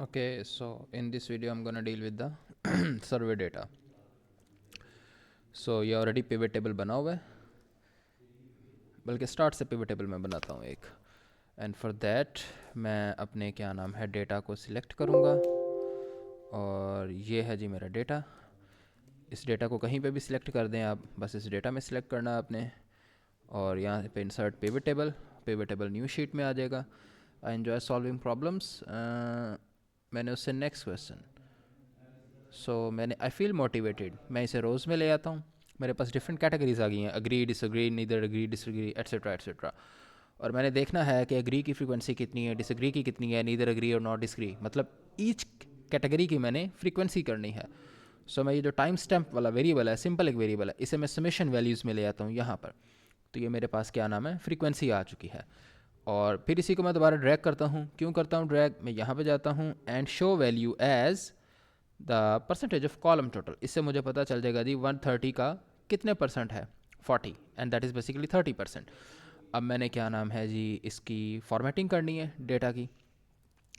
Okay, so in this video I'm gonna deal with the survey data. So ये already pivot table बना हुआ है, बल्कि start से pivot table मैं बनाता हूँ एक, and for that मैं अपने क्या नाम है डेटा को सिलेक्ट करूँगा और ये है जी मेरा डेटा। इस डेटा को कहीं पे भी सिलेक्ट कर दें आप, बस इस डेटा में सिलेक्ट करना है आपने और यहाँ पे insert pivot table new sheet में आ जाएगा। आई एन्जॉय सॉल्विंग प्रॉब्लम्स, मैंने उससे नेक्स्ट क्वेश्चन, मैंने आई फील मोटिवेटेड, मैं इसे रोज़ में ले आता हूँ। मेरे पास डिफरेंट कैटेगरीज आ गई हैं, agree, disagree, neither agree, disagree, etcetera etcetera. और मैंने देखना है कि अग्री की फ्रीक्वेंसी कितनी है, डिसअग्री की कितनी है, नीदर अग्री और नॉट डिसअग्री, मतलब ईच कैटेगरी की मैंने फ्रीक्वेंसी करनी है। मैं ये जो टाइम स्टैम्प वाला वेरिएबल है, सिंपल एक वेरिएबल है, इसे मैं समेशन वैल्यूज़ में ले आता हूँ यहाँ पर। तो ये मेरे पास क्या नाम है, फ्रीक्वेंसी आ चुकी है। और फिर इसी को मैं दोबारा ड्रैग करता हूँ। क्यों करता हूँ ड्रैग, मैं यहाँ पे जाता हूँ and show value as the percentage of column total. इससे मुझे पता चल जाएगा जी 130 का कितने परसेंट है, 40, एंड दैट इज़ बेसिकली 30%। अब मैंने क्या नाम है जी इसकी फॉर्मेटिंग करनी है डेटा की।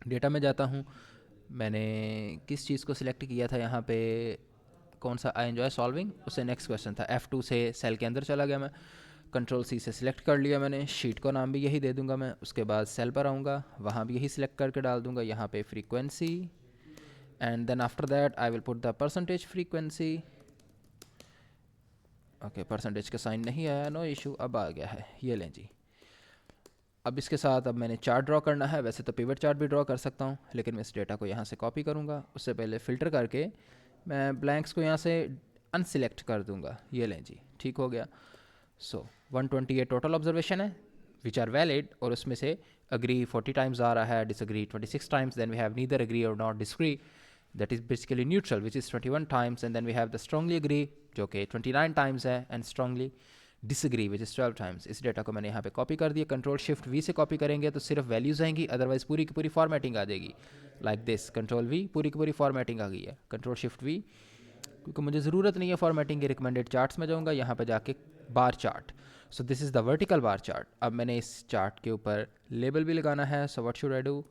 डेटा में जाता हूँ, मैंने किस चीज़ को सिलेक्ट किया था यहाँ पे, कौन सा, आई एन्जॉय सॉल्विंग, उससे नेक्स्ट क्वेश्चन था। F2 से सेल के अंदर चला गया मैं, कंट्रोल C से सिलेक्ट कर लिया मैंने, शीट को नाम भी यही दे दूंगा मैं। उसके बाद सेल पर आऊँगा, वहाँ भी यही सिलेक्ट करके डाल दूंगा, यहाँ पे frequency, and then after that I will put the percentage frequency. Okay, percentage का साइन नहीं आया, नो इशू, अब आ गया है, ये लें जी। अब इसके साथ अब मैंने चार्ट ड्रॉ करना है। वैसे तो पिवट चार्ट भी ड्रॉ कर सकता हूँ, लेकिन मैं इस डेटा को यहाँ से कॉपी करूँगा। उससे पहले फ़िल्टर करके मैं ब्लैंक्स को यहाँ से अनसिलेक्ट कर दूँगा, ये लें जी, ठीक हो गया। 128 टोटल ऑब्जर्वेशन है विच आर वैलिड, और उसमें से अग्री 40 टाइम्स आ रहा है, disagree 26 times, then we have neither agree और not disagree, that is basically neutral which is 21 times, and then we have the strongly agree जो कि 29 times है, and strongly disagree which is 12 times। इस data को मैंने यहाँ पे copy कर दिया। कंट्रोल शिफ्ट वी से कॉपी करेंगे तो सिर्फ वैल्यूज आएंगी, अदरवाइज पूरी की पूरी फॉर्मेटिंग आ जाएगी लाइक दिस। कंट्रोल वी, पूरी की पूरी फॉर्मेटिंग आ गई है। कंट्रोल शिफ्ट वी, क्योंकि मुझे ज़रूरत नहीं है फॉर्मेटिंग की, रिकमेंडेड चार्ट्स में जाऊँगा, यहाँ पे जाके bar chart. So this is the vertical bar chart. अब मैंने इस चार्ट के ऊपर लेबल भी लगाना है। So what should I do,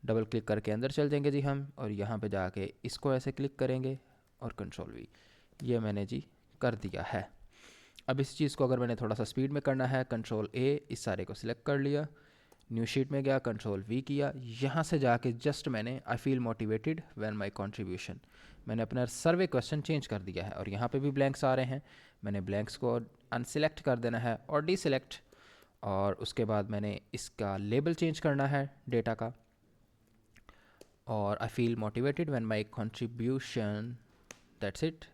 double click करके अंदर चल जाएंगे जी हम, और यहाँ पे जाके इसको ऐसे क्लिक करेंगे और कंट्रोल वी, ये मैंने जी कर दिया है। अब इस चीज़ को अगर मैंने थोड़ा सा स्पीड में करना है, कंट्रोल ए, इस सारे को सिलेक्ट कर लिया, न्यू शीट में गया, कंट्रोल वी किया, यहाँ से जाके जस्ट मैंने I feel motivated when my contribution, मैंने अपना सर्वे क्वेश्चन चेंज कर दिया है। और यहाँ पे भी ब्लैंक्स आ रहे हैं, मैंने ब्लैंक्स को अनसिलेक्ट कर देना है और डीसिलेक्ट, और उसके बाद मैंने इसका लेबल चेंज करना है डेटा का। और I feel motivated when my contribution, that's it.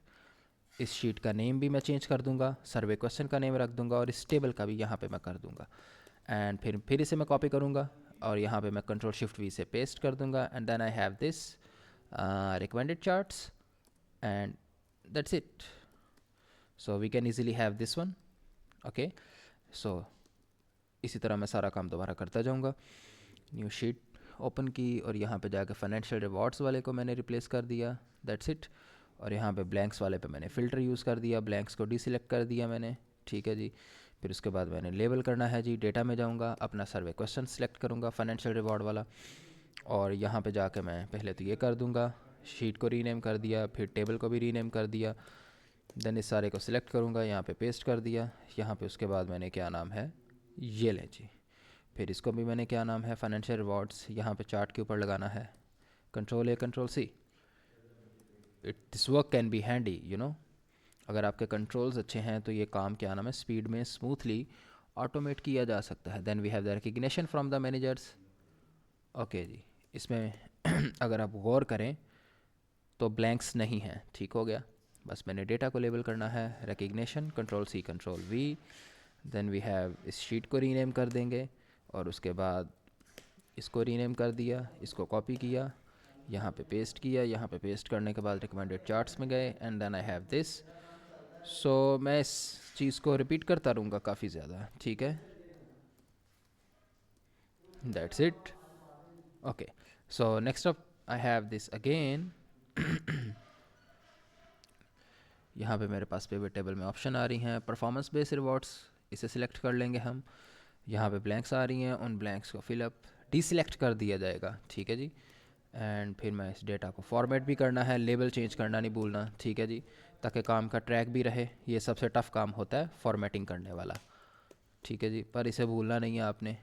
इस शीट का नेम भी मैं चेंज कर दूंगा, सर्वे क्वेश्चन का नेम रख दूंगा, और इस टेबल का भी यहाँ पे मैं कर दूंगा। एंड फिर इसे मैं कॉपी करूँगा और यहाँ पे मैं कंट्रोल शिफ्ट वी से पेस्ट कर दूंगा, and then I have this recommended charts, and that's it. So we can easily have this one. Okay, so इसी तरह मैं सारा काम दोबारा करता जाऊँगा। न्यू शीट ओपन की, और यहाँ पे जाकर फाइनेंशियल रिवॉर्ड्स वाले को मैंने रिप्लेस कर दिया, दैट्स इट। और यहाँ पे ब्लैंक्स वाले पे मैंने फ़िल्टर यूज़ कर दिया, ब्लैंक्स को डीसिलेक्ट कर दिया मैंने, ठीक है जी। फिर उसके बाद मैंने लेबल करना है जी, डेटा में जाऊँगा, अपना सर्वे क्वेश्चन सेलेक्ट करूँगा फाइनेंशियल रिवॉर्ड वाला, और यहाँ पे जाके मैं पहले तो ये कर दूँगा, शीट को रीनेम कर दिया, फिर टेबल को भी रीनेम कर दिया, देन इस सारे को सिलेक्ट करूँगा, यहाँ पे पेस्ट कर दिया। यहाँ पे उसके बाद मैंने क्या नाम है, ये लें जी, फिर इसको भी मैंने क्या नाम है, फाइनेंशियल रिवॉर्ड्स, यहाँ पे चार्ट के ऊपर लगाना है, control A control C. It this work can be handy, you know, अगर आपके कंट्रोल्स अच्छे हैं तो ये काम क्या नाम है, स्पीड में स्मूथली ऑटोमेट किया जा सकता है। Then we have the recognition from the managers. Okay जी, इसमें अगर आप गौर करें तो ब्लैंक्स नहीं हैं, ठीक हो गया। बस मैंने डेटा को लेबल करना है, recognition, control C control V, then we have इस शीट को रीनेम कर देंगे, और उसके बाद इसको रीनेम कर दिया, इसको कॉपी किया, यहाँ पे पेस्ट किया, यहाँ पे पेस्ट करने के बाद रिकमेंडेड चार्ट्स में गए, and then I have this. मैं इस चीज़ को रिपीट करता रहूँगा काफ़ी ज़्यादा, ठीक है, that's it. Okay, so next up I have this again. यहाँ पे मेरे पास पिवट टेबल में ऑप्शन आ रही हैं, परफॉर्मेंस बेस्ड रिवॉर्ड्स, इसे सिलेक्ट कर लेंगे हम। यहाँ पे ब्लैंक्स आ रही हैं, उन ब्लैंक्स को फिलअप डीसिलेक्ट कर दिया जाएगा, ठीक है जी। एंड फिर मैं इस डेटा को फॉर्मेट भी करना है, लेबल चेंज करना नहीं भूलना, ठीक है जी, ताकि काम का ट्रैक भी रहे। ये सबसे टफ़ काम होता है फॉर्मेटिंग करने वाला, ठीक है जी, पर इसे भूलना नहीं है आपने।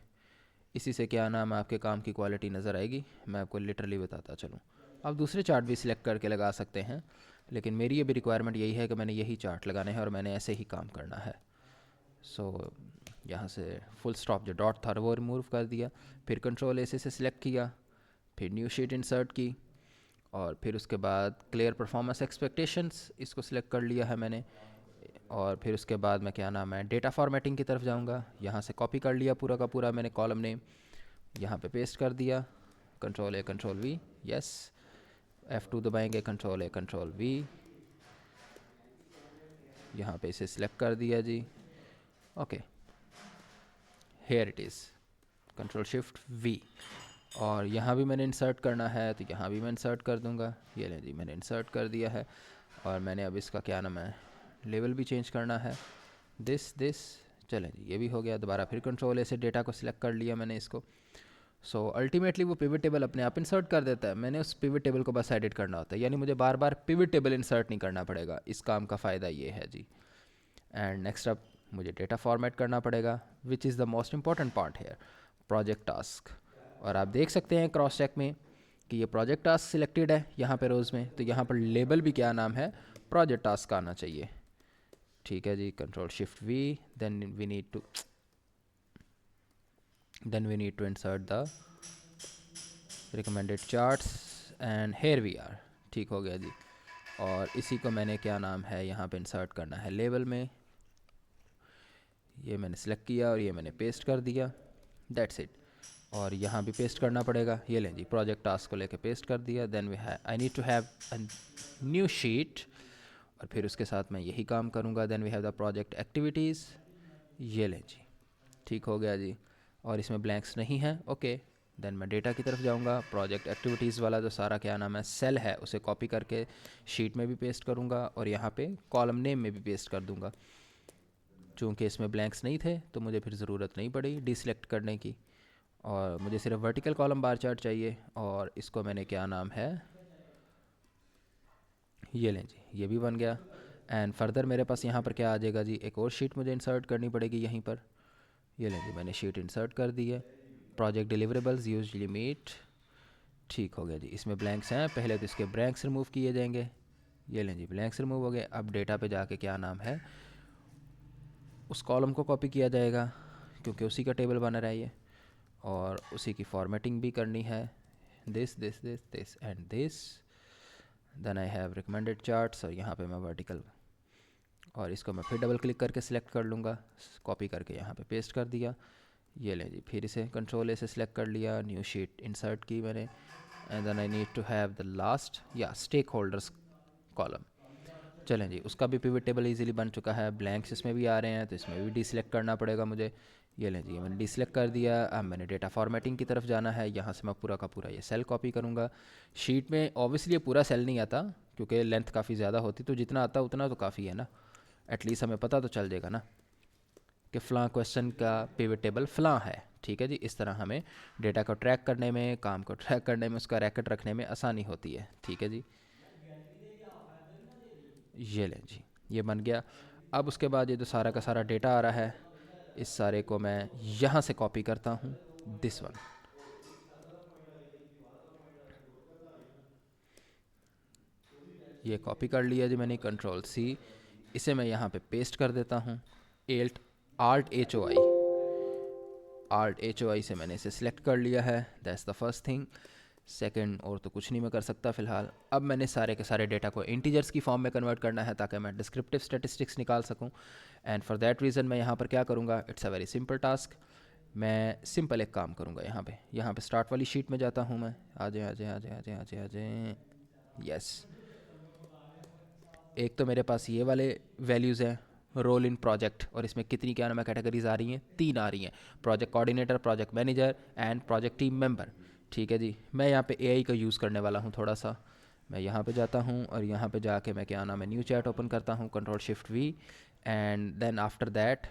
इसी से क्या नाम है, आपके काम की क्वालिटी नज़र आएगी। मैं आपको लिटरली बताता चलूँ। आप दूसरे चार्ट भी सिलेक्ट करके लगा सकते हैं, लेकिन मेरी अभी रिक्वायरमेंट यही है कि मैंने यही चार्ट लगाने हैं और मैंने ऐसे ही काम करना है। सो यहाँ से फुल स्टॉप जो डॉट था वो रिमूव कर दिया, फिर कंट्रोल ए से सिलेक्ट किया, फिर न्यू शीट इंसर्ट की, और फिर उसके बाद क्लियर परफॉर्मेंस एक्सपेक्टेशंस इसको सिलेक्ट कर लिया है मैंने। और फिर उसके बाद मैं क्या नाम है डेटा फॉर्मेटिंग की तरफ जाऊंगा। यहाँ से कॉपी कर लिया पूरा का पूरा मैंने कॉलम नेम, यहाँ पे पेस्ट कर दिया, control A control we, yes, F2 दबाएंगे, कंट्रोल ए कंट्रोल वी, यहाँ पे इसे सिलेक्ट कर दिया जी, okay, here it is, control shift V. और यहाँ भी मैंने इंसर्ट करना है तो यहाँ भी मैं इंसर्ट कर दूँगा, ये लें जी मैंने इंसर्ट कर दिया है। और मैंने अब इसका क्या नाम है लेवल भी चेंज करना है, दिस चलें जी, ये भी हो गया। दोबारा फिर कंट्रोल ए से डेटा को सिलेक्ट कर लिया मैंने इसको। सो अल्टीमेटली वो पिवट टेबल अपने आप इंसर्ट कर देता है, मैंने उस पिवट टेबल को बस एडिट करना होता है, यानी मुझे बार बार पिवट टेबल इंसर्ट नहीं करना पड़ेगा। इस काम का फ़ायदा ये है जी। एंड नेक्स्ट अप मुझे डेटा फॉर्मेट करना पड़ेगा, which is the most important part here, project task. और आप देख सकते हैं क्रॉस चेक में कि ये प्रोजेक्ट टास्क सिलेक्टेड है यहाँ पे रोज़ में, तो यहाँ पर लेबल भी क्या नाम है प्रोजेक्ट टास्क आना चाहिए, ठीक है जी, control shift V, then we need to insert the recommended charts and here we are, ठीक हो गया जी। और इसी को मैंने क्या नाम है यहाँ पे इंसर्ट करना है लेबल में, ये मैंने सेलेक्ट किया और ये मैंने पेस्ट कर दिया, दैट्स इट। और यहाँ भी पेस्ट करना पड़ेगा, ये लें जी प्रोजेक्ट टास्क को लेके पेस्ट कर दिया। Then we have I need to have a new sheet, और फिर उसके साथ मैं यही काम करूँगा। Then we have the project activities, ये लें जी, ठीक हो गया जी। और इसमें ब्लैंक्स नहीं है, ओके। देन मैं डेटा की तरफ जाऊँगा, प्रोजेक्ट एक्टिविटीज़ वाला जो सारा क्या नाम है सेल है उसे कॉपी करके शीट में भी पेस्ट करूँगा और यहाँ पे कॉलम नेम में भी पेस्ट कर दूँगा। चूँकि इसमें ब्लैंक्स नहीं थे तो मुझे फिर ज़रूरत नहीं पड़ी डिसलेक्ट करने की, और मुझे सिर्फ वर्टिकल कॉलम बार चार्ट चाहिए। और इसको मैंने क्या नाम है, ये लें जी, ये भी बन गया। एंड फर्दर मेरे पास यहाँ पर क्या आ जाएगा जी, एक और शीट मुझे इंसर्ट करनी पड़ेगी यहीं पर, ये लें जी मैंने शीट इंसर्ट कर दी है, प्रोजेक्ट डिलीवरेबल्स यूजुअली मीट, ठीक हो गया जी। इसमें ब्लैंक्स हैं, पहले तो इसके ब्लैंक्स रिमूव किए जाएंगे, ये लें जी ब्लैंक्स रिमूव हो गए। अब डेटा पे जाके क्या नाम है उस कॉलम को कॉपी किया जाएगा क्योंकि उसी का टेबल बना रहा है ये, और उसी की फॉर्मेटिंग भी करनी है, this and this. Then I have recommended charts, और यहाँ पे मैं वर्टिकल, और इसको मैं फिर डबल क्लिक करके सिलेक्ट कर लूँगा, कॉपी करके यहाँ पे पेस्ट कर दिया, ये लें जी। फिर इसे कंट्रोल ए से सिलेक्ट कर लिया, न्यू शीट इंसर्ट की मैंने, and then I need to have the last या स्टेक होल्डर्स कॉलम। चलें जी, उसका भी पिवट टेबल इजीली बन चुका है, ब्लैंक्स इसमें भी आ रहे हैं तो इसमें भी डीसिलेक्ट करना पड़ेगा मुझे, ये लें जी मैंने डीसिलेक्ट कर दिया। अब मैंने डेटा फॉर्मेटिंग की तरफ जाना है, यहाँ से मैं पूरा का पूरा ये सेल कॉपी करूँगा। शीट में ऑब्वियसली ये पूरा सेल नहीं आता क्योंकि लेंथ काफ़ी ज़्यादा होती, तो जितना आता उतना तो काफ़ी है ना, एटलीस्ट हमें पता तो चल जाएगा ना कि फ़लाँ क्वेश्चन का पिवट टेबल फ़लाँ है, ठीक है जी। इस तरह हमें डेटा को ट्रैक करने में, काम को ट्रैक करने में, उसका रैकेट रखने में आसानी होती है, ठीक है जी। ये लें जी, ये बन गया। अब उसके बाद ये जो सारा का सारा डेटा आ रहा है, इस सारे को मैं यहाँ से कॉपी करता हूँ, दिस वन, ये कॉपी कर लिया जी मैंने, कंट्रोल सी, इसे मैं यहाँ पे पेस्ट कर देता हूँ, एल्ट आल्ट एच ओ आई से मैंने इसे सिलेक्ट कर लिया है, that's the first thing. Second और तो कुछ नहीं मैं कर सकता फ़िलहाल। अब मैंने सारे के सारे डेटा को इंटीजर्स की फॉर्म में कन्वर्ट करना है ताकि मैं डिस्क्रिप्टिव स्टैटिस्टिक्स निकाल सकूं। एंड फॉर दैट रीज़न मैं यहाँ पर क्या करूँगा, it's a very simple task. मैं सिंपल एक काम करूँगा, यहाँ पे स्टार्ट वाली शीट में जाता हूँ मैं, आ जाए आ जाए आ जाए आ जाए आ जाए आ जाए, यस। एक तो मेरे पास ये वाले वैल्यूज़ हैं, रोल इन प्रोजेक्ट, और इसमें कितनी क्या नाम है कैटेगरीज आ रही हैं, 3 आ रही हैं, project coordinator, project manager and project team member, ठीक है जी। मैं यहाँ पे एआई का यूज़ करने वाला हूँ थोड़ा सा। मैं यहाँ पे जाता हूँ और यहाँ पे जाके मैं क्या नाम है न्यू चैट ओपन करता हूँ, control shift V, and then after that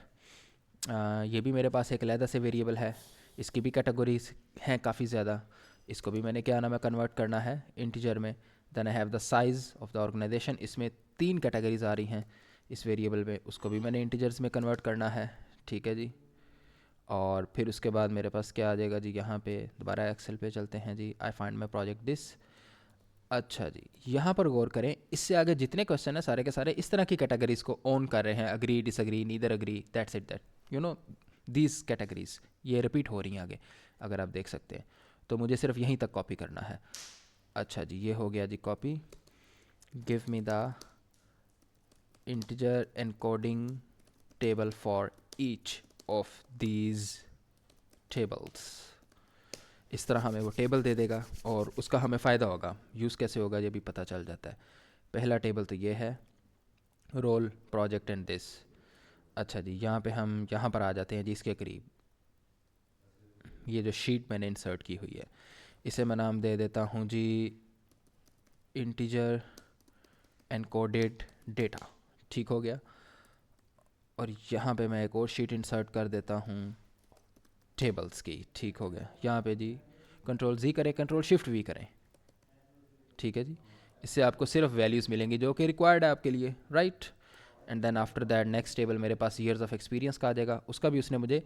ये भी मेरे पास एक अलहदा से वेरिएबल है, इसकी भी कैटेगरीज हैं काफ़ी ज़्यादा, इसको भी मैंने क्या नाम है कन्वर्ट करना है इंटीजर में। Then I have the size of the organization, इसमें 3 कैटेगरीज आ रही हैं इस वेरिएबल में, उसको भी मैंने इंटीजर्स में कन्वर्ट करना है, ठीक है जी। और फिर उसके बाद मेरे पास क्या आ जाएगा जी, यहाँ पे दोबारा एक्सेल पे चलते हैं जी, I find my project this. अच्छा जी, यहाँ पर गौर करें, इससे आगे जितने क्वेश्चन हैं सारे के सारे इस तरह की कैटेगरीज को ओन कर रहे हैं, agree, disagree, neither agree, that's it, that you know these categories ये रिपीट हो रही हैं आगे, अगर आप देख सकते हैं। तो मुझे सिर्फ यहीं तक कॉपी करना है। अच्छा जी, ये हो गया जी copy. Give me the integer encoding table for each of these tables. इस तरह हमें वो टेबल दे देगा और उसका हमें फ़ायदा होगा। यूज़ कैसे होगा ये भी पता चल जाता है। पहला टेबल तो ये है, रोल, प्रोजेक्ट एंड दिस। अच्छा जी, यहाँ पे हम यहाँ पर आ जाते हैं जी इसके करीब। ये जो शीट मैंने इंसर्ट की हुई है इसे मैं नाम दे देता हूँ जी इंटीजर एनकोडेड डेटा, ठीक हो गया। और यहाँ पे मैं एक और शीट इंसर्ट कर देता हूँ टेबल्स की, ठीक हो गया। यहाँ पे जी कंट्रोल Z करें, कंट्रोल शिफ्ट V करें, ठीक है जी। इससे आपको सिर्फ वैल्यूज़ मिलेंगी जो कि रिक्वायर्ड है आपके लिए, right. And then after that next table मेरे पास ईयर्स ऑफ एक्सपीरियंस का आ जाएगा, उसका भी उसने मुझे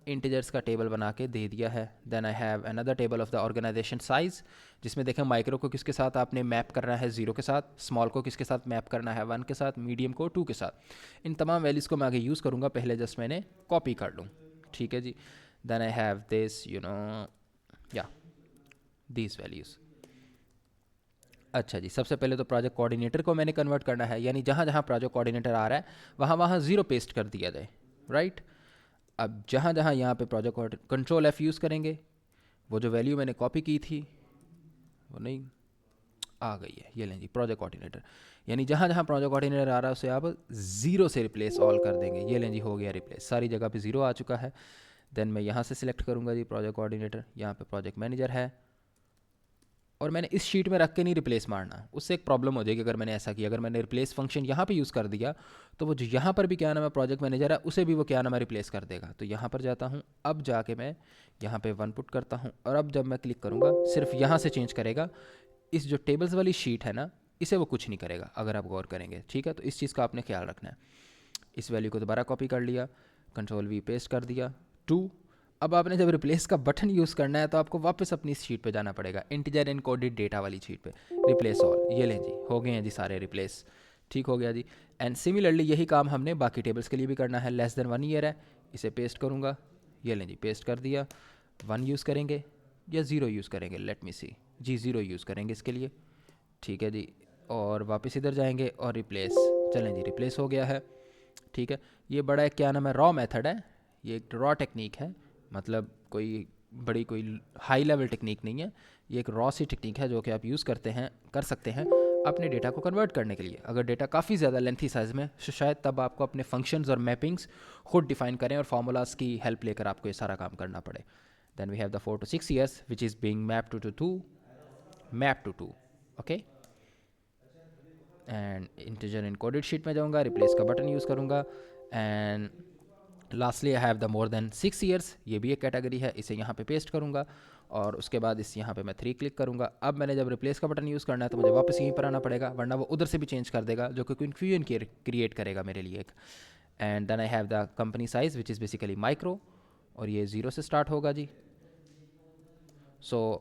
इंटीजर्स का टेबल बना के दे दिया है। Then I have another table of the organization size, जिसमें देखें माइक्रो को किसके साथ आपने मैप करना है 0 के साथ, स्मॉल को किसके साथ मैप करना है 1 के साथ, मीडियम को 2 के साथ। इन तमाम वैल्यूज़ को मैं आगे यूज़ करूँगा, पहले जस्ट मैंने कॉपी कर लूँ, ठीक है जी। देन आई हैव दिस या दीज वैल्यूज़। अच्छा जी, सबसे पहले तो प्रोजेक्ट कोऑर्डिनेटर को मैंने कन्वर्ट करना है, यानी जहाँ जहाँ प्रोजेक्ट कोऑर्डिनेटर आ रहा है वहाँ वहाँ 0 पेस्ट कर दिया जाए, राइट। अब जहाँ जहाँ यहाँ पे प्रोजेक्ट कंट्रोल F यूज़ करेंगे, वो जो वैल्यू मैंने कॉपी की थी वो नहीं आ गई है, ये लें जी प्रोजेक्ट कोऑर्डिनेटर, यानी जहाँ जहाँ प्रोजेक्ट कोऑर्डिनेटर आ रहा है उसे आप 0 से रिप्लेस ऑल कर देंगे। ये लें जी, हो गया रिप्लेस, सारी जगह पे 0 आ चुका है। देन मैं यहाँ से सिलेक्ट करूँगा जी प्रोजेक्ट कोऑर्डिनेटर, यहाँ पे प्रोजेक्ट मैनेजर है, और मैंने इस शीट में रख के नहीं रिप्लेस मारना, उससे एक प्रॉब्लम हो जाएगी अगर मैंने ऐसा किया। अगर मैंने रिप्लेस फंक्शन यहाँ पे यूज़ कर दिया तो वो जो यहाँ पर भी क्या नाम है प्रोजेक्ट मैनेजर है उसे भी वो क्या नाम है रिप्लेस कर देगा। तो यहाँ पर जाता हूँ, अब जाके मैं यहाँ पे 1 पुट करता हूँ, और अब जब मैं क्लिक करूँगा सिर्फ यहाँ से चेंज करेगा। इस जो टेबल्स वाली शीट है ना, इसे वो कुछ नहीं करेगा अगर आप गौर करेंगे, ठीक है। तो इस चीज़ का आपने ख्याल रखना है। इस वैल्यू को दोबारा कॉपी कर लिया, कंट्रोल V पेस्ट कर दिया 2। अब आपने जब रिप्लेस का बटन यूज़ करना है तो आपको वापस अपनी इस शीट पे जाना पड़ेगा, इंटीजर एनकोडेड डेटा वाली शीट पे, रिप्लेस ऑल। ये लें जी, हो गए हैं जी सारे रिप्लेस, ठीक हो गया जी। एंड सिमिलरली यही काम हमने बाकी टेबल्स के लिए भी करना है। लेस देन 1 ईयर है, इसे पेस्ट करूँगा, ये लें जी पेस्ट कर दिया। 1 यूज़ करेंगे या 0 यूज़ करेंगे, लेट मी सी जी, 0 यूज़ करेंगे इसके लिए, ठीक है जी। और वापस इधर जाएंगे और रिप्लेस, चलें जी रिप्लेस हो गया है, ठीक है। ये बड़ा एक क्या नाम है रॉ मेथड है, ये एक रॉ टेक्निक है, मतलब कोई बड़ी कोई हाई लेवल टेक्निक नहीं है, ये एक रॉ सी टेक्निक है जो कि आप यूज़ कर सकते हैं अपने डेटा को कन्वर्ट करने के लिए। अगर डेटा काफ़ी ज़्यादा लेंथी साइज़ में तो शायद तब आपको अपने फंक्शंस और मैपिंग्स खुद डिफाइन करें और फार्मूलाज की हेल्प लेकर आपको ये सारा काम करना पड़े। Then we have the 4 to 6 years which is being map to 2 map to 2, okay. And integer encoded sheet में जाऊँगा, रिप्लेस का बटन यूज़ करूँगा। And lastly I have the more than 6 years, ये भी एक कैटेगरी है, इसे यहाँ पे पेस्ट करूँगा, और उसके बाद इस यहाँ पे मैं 3 क्लिक करूँगा। अब मैंने जब रिप्लेस का बटन यूज़ करना है तो मुझे वापस यहीं पर आना पड़ेगा, वरना वो उधर से भी चेंज कर देगा, जो कि कन्फ्यूजन क्रिएट करेगा मेरे लिए एक। And then I have the company size which is basically micro, और ये 0 से स्टार्ट होगा जी।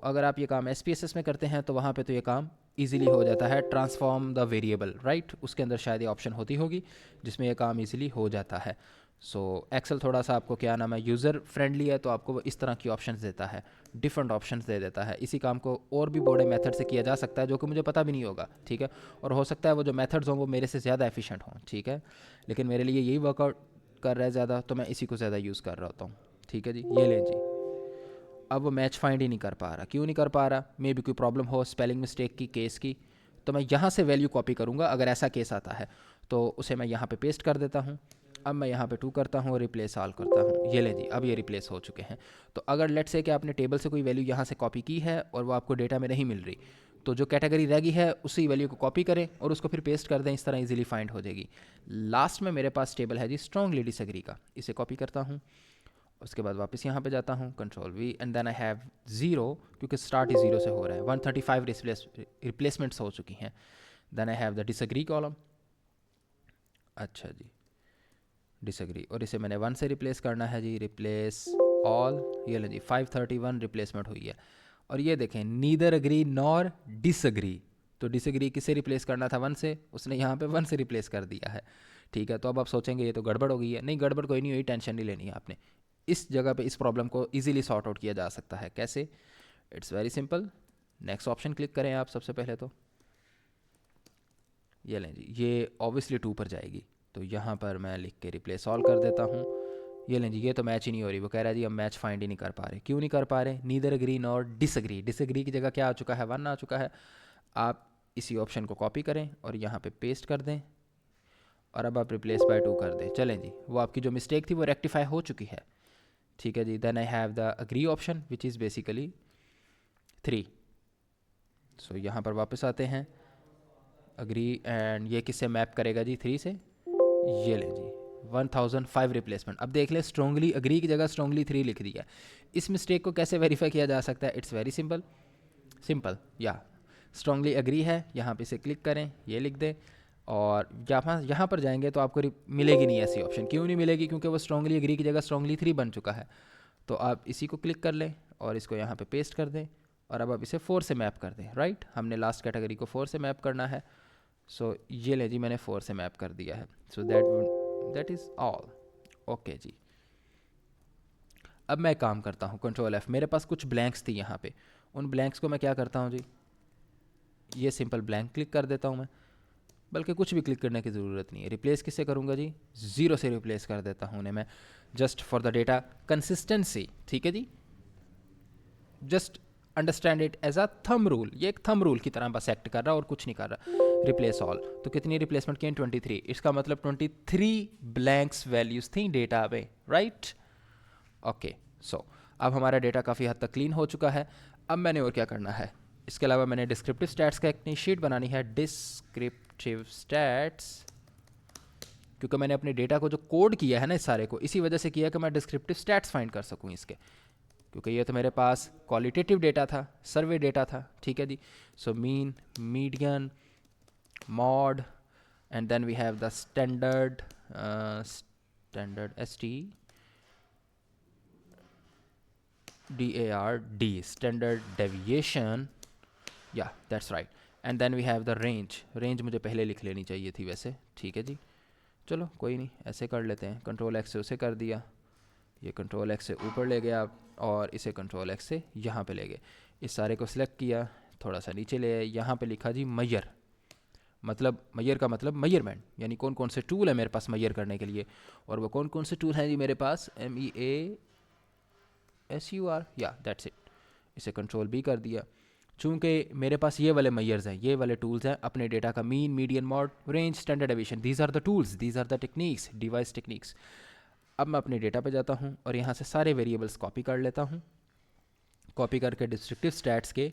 अगर आप ये काम SPSS में करते हैं तो वहाँ पे तो ये काम इजीली हो जाता है, ट्रांसफॉर्म द वेरिएबल, राइट, उसके अंदर शायद ये ऑप्शन होती होगी जिसमें ये काम इजीली हो जाता है। एक्सेल थोड़ा सा आपको क्या नाम है यूज़र फ्रेंडली है, तो आपको वो इस तरह की ऑप्शंस देता है, डिफरेंट ऑप्शंस दे देता है। इसी काम को और भी बड़े मेथड से किया जा सकता है जो कि मुझे पता भी नहीं होगा, ठीक है, और हो सकता है वो जो मेथड्स हों वो मेरे से ज़्यादा एफिशिएंट हों, ठीक है, लेकिन मेरे लिए यही वर्कआउट कर रहा है ज़्यादा, तो मैं इसी को ज़्यादा यूज़ कर रहा होता हूँ, ठीक है जी। ये लें जी, अब वो मैच फाइंड ही नहीं कर पा रहा, क्यों नहीं कर पा रहा, मे भी कोई प्रॉब्लम हो स्पेलिंग मिस्टेक की, केस की। तो मैं यहाँ से वैल्यू कॉपी करूँगा, अगर ऐसा केस आता है तो उसे मैं यहाँ पे पेस्ट कर देता हूँ। अब मैं यहाँ पे 2 करता हूँ और रिप्लेस ऑल करता हूँ, ये ले जी, अब ये रिप्लेस हो चुके हैं। तो अगर लेट्स से कि आपने टेबल से कोई वैल्यू यहाँ से कॉपी की है और वो आपको डेटा में नहीं मिल रही, तो जो कैटेगरी रह गई है उसी वैल्यू को कॉपी करें और उसको फिर पेस्ट कर दें, इस तरह इजीली फाइंड हो जाएगी। लास्ट में मेरे पास टेबल है जी स्ट्रांगली डिसएग्री का, इसे कॉपी करता हूँ उसके बाद वापस यहाँ पे जाता हूँ, control V, and then I have zero, क्योंकि स्टार्ट ही ज़ीरो से हो रहा है। 135 रिप्लेसमेंट्स हो चुकी हैं। Then I have the disagree column. अच्छा जी, डिसएग्री, और इसे मैंने 1 से रिप्लेस करना है जी, रिप्लेस ऑल। ये लो जी, 531 रिप्लेसमेंट हुई है। और ये देखें, नीदर अग्री नॉर डिसएग्री, तो डिसएग्री किससे रिप्लेस करना था? 1 से, उसने यहाँ पे 1 से रिप्लेस कर दिया है। ठीक है, तो अब आप सोचेंगे ये तो गड़बड़ हो गई है। नहीं, गड़बड़ कोई नहीं हुई, टेंशन नहीं लेनी है आपने। इस जगह पे इस प्रॉब्लम को इजीली सॉर्ट आउट किया जा सकता है। कैसे? It's very simple. Next option click करें आप सबसे पहले तो। ये लें जी, ये ऑब्वियसली 2 पर जाएगी, तो यहाँ पर मैं लिख के रिप्लेस ऑल कर देता हूँ। ये लें जी, ये तो मैच ही नहीं हो रही। वो कह रहा है जी हम मैच फाइंड ही नहीं कर पा रहे। क्यों नहीं कर पा रहे? Neither agree nor disagree. Disagree की जगह क्या आ चुका है? 1 आ चुका है। आप इसी ऑप्शन को कॉपी करें और यहाँ पे पेस्ट कर दें, और अब आप रिप्लेस बाय 2 कर दें। चलें जी, वो आपकी जो मिस्टेक थी वो रेक्टिफाई हो चुकी है। ठीक है जी, then I have the agree option which is basically 3। So यहाँ पर वापस आते हैं, अग्री, एंड ये किससे मैप करेगा जी? 3 से। ये लें जी, 1005 रिप्लेसमेंट। अब देख लें, स्ट्रॉन्गली अग्री की जगह स्ट्रॉन्गली 3 लिख दिया। इस मिस्टेक को कैसे वेरीफाई किया जा सकता है? It's very simple. सिंपल, या स्ट्रॉन्गली अग्री है, यहाँ पे इसे क्लिक करें, ये लिख दें, और यहाँ पर जाएंगे तो आपको मिलेगी नहीं ऐसी ऑप्शन। क्यों नहीं मिलेगी? क्योंकि वो स्ट्रॉन्गली अग्री की जगह स्ट्रॉन्गली 3 बन चुका है। तो आप इसी को क्लिक कर लें और इसको यहाँ पे पेस्ट कर दें, और अब आप इसे 4 से मैप कर दें। राइट, हमने लास्ट कैटेगरी को 4 से मैप करना है। सो ये ले जी, मैंने 4 से मैप कर दिया है। So that is all. Okay जी, अब मैं काम करता हूँ, कंट्रोल एफ। मेरे पास कुछ ब्लैंक्स थी यहाँ पे, उन ब्लैंक्स को मैं क्या करता हूँ जी, ये सिंपल ब्लैंक क्लिक कर देता हूँ मैं। बल्कि कुछ भी क्लिक करने की ज़रूरत नहीं है। रिप्लेस किससे करूँगा जी? 0 से रिप्लेस कर देता हूँ उन्हें मैं, just for the data consistency. ठीक है जी, just understand it as a thumb rule. ये एक थंब रूल की तरह बस एक्ट कर रहा और कुछ नहीं कर रहा। रिप्लेस ऑल, तो कितनी रिप्लेसमेंट की? 23। इसका मतलब 23 ब्लैंक्स वैल्यूज़ थी डेटा में। Right, okay. सो अब हमारा डेटा काफ़ी हद तक क्लीन हो चुका है। अब मैंने और क्या करना है? इसके अलावा मैंने डिस्क्रिप्टिव स्टैट्स का एक शीट बनानी है, डिस्क्रिप्टिव स्टैट्स, क्योंकि मैंने अपने डेटा को जो कोड किया है ना इस सारे को, इसी वजह से किया कि मैं डिस्क्रिप्टिव स्टैट्स फाइंड कर सकूँ इसके, क्योंकि ये तो मेरे पास क्वालिटेटिव डेटा था, सर्वे डेटा था। ठीक है जी, so mean, median, mode, and then we have the standard, ST DARD, standard deviation, या that's right. And then we have the range. Range मुझे पहले लिख लेनी चाहिए थी वैसे। ठीक है जी, चलो कोई नहीं, ऐसे कर लेते हैं। कंट्रोल एक्स से उसे कर दिया, ये कंट्रोल एक्स से ऊपर ले गया आप, और इसे कंट्रोल एक्स से यहाँ पे ले गए। इस सारे को सिलेक्ट किया, थोड़ा सा नीचे ले आए, यहाँ पे लिखा जी मैयर। मतलब मैयर का मतलब मेजरमेंट, यानी कौन कौन से टूल है मेरे पास मैयर करने के लिए। और वो कौन कौन से टूल हैं जी मेरे पास? MEASUR, या दैट्स इट। इसे कंट्रोल बी कर दिया। चूँकि मेरे पास ये वाले मैयर्स हैं, ये वाले टूल्स हैं अपने डेटा का, mean, median, mode, range, standard deviation, these are the tools, these are the techniques, device techniques. अब मैं अपने डेटा पे जाता हूँ और यहाँ से सारे वेरिएबल्स कॉपी कर लेता हूँ। कॉपी करके डिस्क्रिप्टिव स्टैट्स के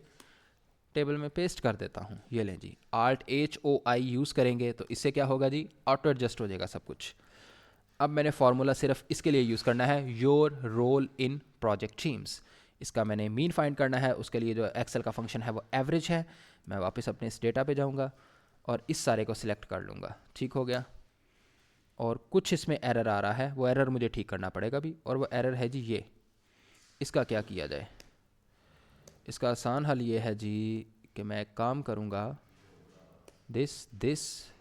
टेबल में पेस्ट कर देता हूँ। ये लें जी, ALT-HOI यूज़ करेंगे तो इससे क्या होगा जी? ऑटो एडजस्ट हो जाएगा सब कुछ। अब मैंने फार्मूला सिर्फ इसके लिए यूज़ करना है, your role in project teams. इसका मैंने मीन फाइंड करना है, उसके लिए जो एक्सेल का फंक्शन है वो एवरेज है। मैं वापस अपने इस डेटा पे जाऊँगा और इस सारे को सिलेक्ट कर लूँगा। ठीक हो गया। और कुछ इसमें एरर आ रहा है, वो एरर मुझे ठीक करना पड़ेगा भी, और वो एरर है जी ये। इसका क्या किया जाए? इसका आसान हल ये है जी कि मैं एक काम करूँगा, दिस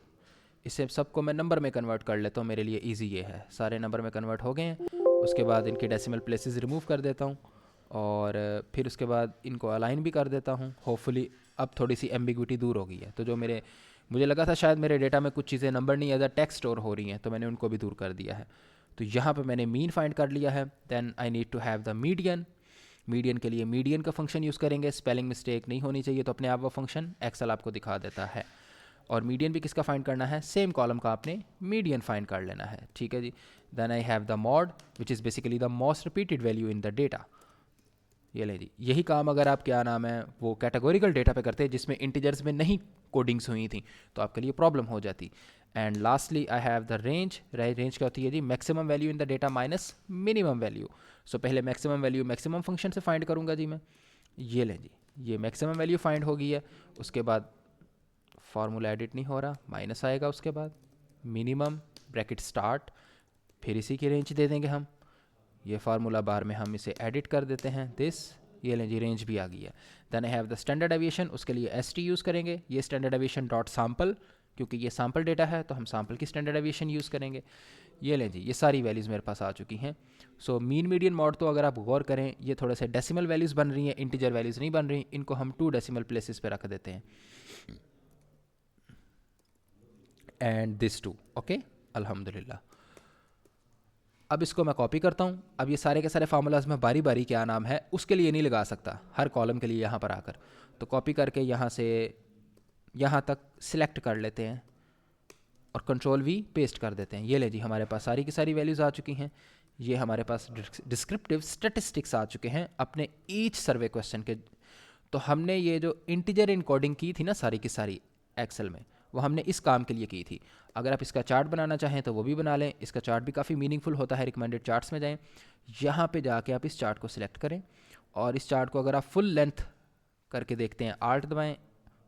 इसे सबको मैं नंबर में कन्वर्ट कर लेता हूँ। मेरे लिए इजी ये है, सारे नंबर में कन्वर्ट हो गए हैं। उसके बाद इनके डेसिमल प्लेसेस रिमूव कर देता हूँ, और फिर उसके बाद इनको अलाइन भी कर देता हूँ। होपफुली अब थोड़ी सी एम्बिग्विटी दूर हो गई है। तो जो मुझे लगा था शायद मेरे डेटा में कुछ चीज़ें नंबर नहीं एज अ टेक्स्ट स्टोर हो रही हैं, तो मैंने उनको भी दूर कर दिया है। तो यहाँ पे मैंने मीन फाइंड कर लिया है। Then I need to have the median. Median के लिए मीडियन का फंक्शन यूज़ करेंगे, स्पेलिंग मिस्टेक नहीं होनी चाहिए, तो अपने आप वो फंक्शन एक्सेल आपको दिखा देता है। और मीडियन भी किसका फाइंड करना है? सेम कॉलम का आपने मीडियन फाइंड कर लेना है। ठीक है जी, then I have the mode which is basically the most repeated value in the data. ये ले जी, यही काम अगर आप क्या नाम है वो कैटेगोरिकल डेटा पे करते हैं जिसमें इंटीजर्स में नहीं कोडिंग्स हुई थी, तो आपके लिए प्रॉब्लम हो जाती। And lastly I have the range. Range क्या होती है जी? Maximum value in the data minus minimum value. So पहले मैक्सिमम वैल्यू मैक्सिमम फंक्शन से फाइंड करूँगा जी मैं। ये लें जी, ये मैक्सिमम वैल्यू फाइंड हो गई है। उसके बाद फार्मूला एडिट नहीं हो रहा, माइनस आएगा, उसके बाद मिनिमम ब्रैकेट स्टार्ट, फिर इसी की रेंज दे देंगे हम। ये फार्मूला बार में हम इसे एडिट कर देते हैं दिस। ये लें जी, रेंज भी आ गई है। Then I have the standard deviation, उसके लिए एस टी यूज़ करेंगे। ये स्टैंडर्ड डेविएशन डॉट सैम्पल, क्योंकि ये सैम्पल डेटा है तो हम सैम्पल की स्टैंडर्ड डेविएशन यूज़ करेंगे। ये लें जी, ये सारी वैल्यूज़ मेरे पास आ चुकी हैं। सो मीन मीडियन मॉड तो अगर आप गौर करें, ये थोड़े से डेसिमल वैल्यूज़ बन रही हैं, इंटीजर वैल्यूज़ नहीं बन रही। इनको हम 2 डेसिमल प्लेसेस पे रख देते हैं, एंड दिस टू। ओके, अल्हम्दुलिल्लाह। अब इसको मैं कॉपी करता हूँ। अब ये सारे के सारे फार्मूलाज में बारी बारी क्या नाम है उसके लिए नहीं लगा सकता, हर कॉलम के लिए यहाँ पर आकर। तो कॉपी करके यहाँ से यहाँ तक सिलेक्ट कर लेते हैं और कंट्रोल वी पेस्ट कर देते हैं। ये ले जी, हमारे पास सारी की सारी वैल्यूज़ आ चुकी हैं। ये हमारे पास डिस्क्रिप्टिव स्टेटिस्टिक्स आ चुके हैं अपने ईच सर्वे क्वेश्चन के। तो हमने ये जो इंटीजर इनकोडिंग की थी ना सारी की सारी एक्सेल में, वो हमने इस काम के लिए की थी। अगर आप इसका चार्ट बनाना चाहें तो वो भी बना लें। इसका चार्ट भी काफ़ी मीनिंगफुल होता है। रिकमेंडेड चार्ट्स में जाएं, यहाँ पे जाके आप इस चार्ट को सिलेक्ट करें और इस चार्ट को अगर आप फुल लेंथ करके देखते हैं, आल्ट दबाएं,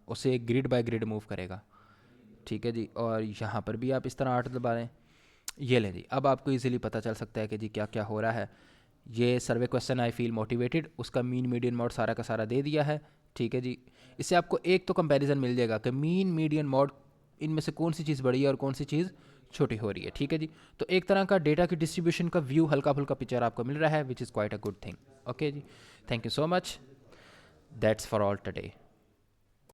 उसे ग्रिड बाय ग्रिड मूव करेगा। ठीक है जी, और यहाँ पर भी आप इस तरह आल्ट दबा लें। ये लें जी, अब आपको इजीली पता चल सकता है कि जी क्या क्या हो रहा है। ये सर्वे क्वेश्चन आई फील मोटिवेटेड, उसका मीन मीडियन मोड सारा का सारा दे दिया है। ठीक है जी, इससे आपको एक तो कंपैरिजन मिल जाएगा कि मीन मीडियन मोड इनमें से कौन सी चीज़ बड़ी है और कौन सी चीज़ छोटी हो रही है। ठीक है जी, तो एक तरह का डेटा की डिस्ट्रीब्यूशन का व्यू, हल्का फुल्का पिक्चर आपको मिल रहा है, which is quite a good thing. Okay जी, thank you so much, that's for all today.